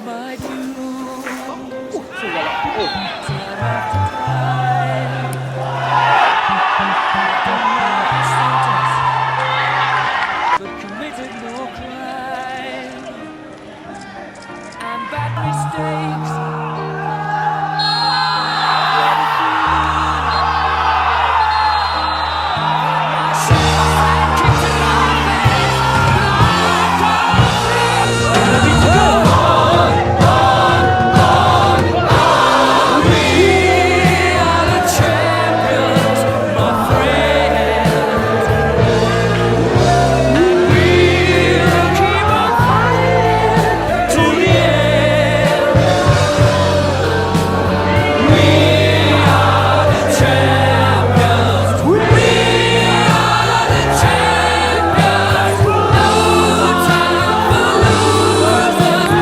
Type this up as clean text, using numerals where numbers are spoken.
my due. สู้กันหรอโอ้ Time after time, done my sentence, but committed no crime. And bad mistakes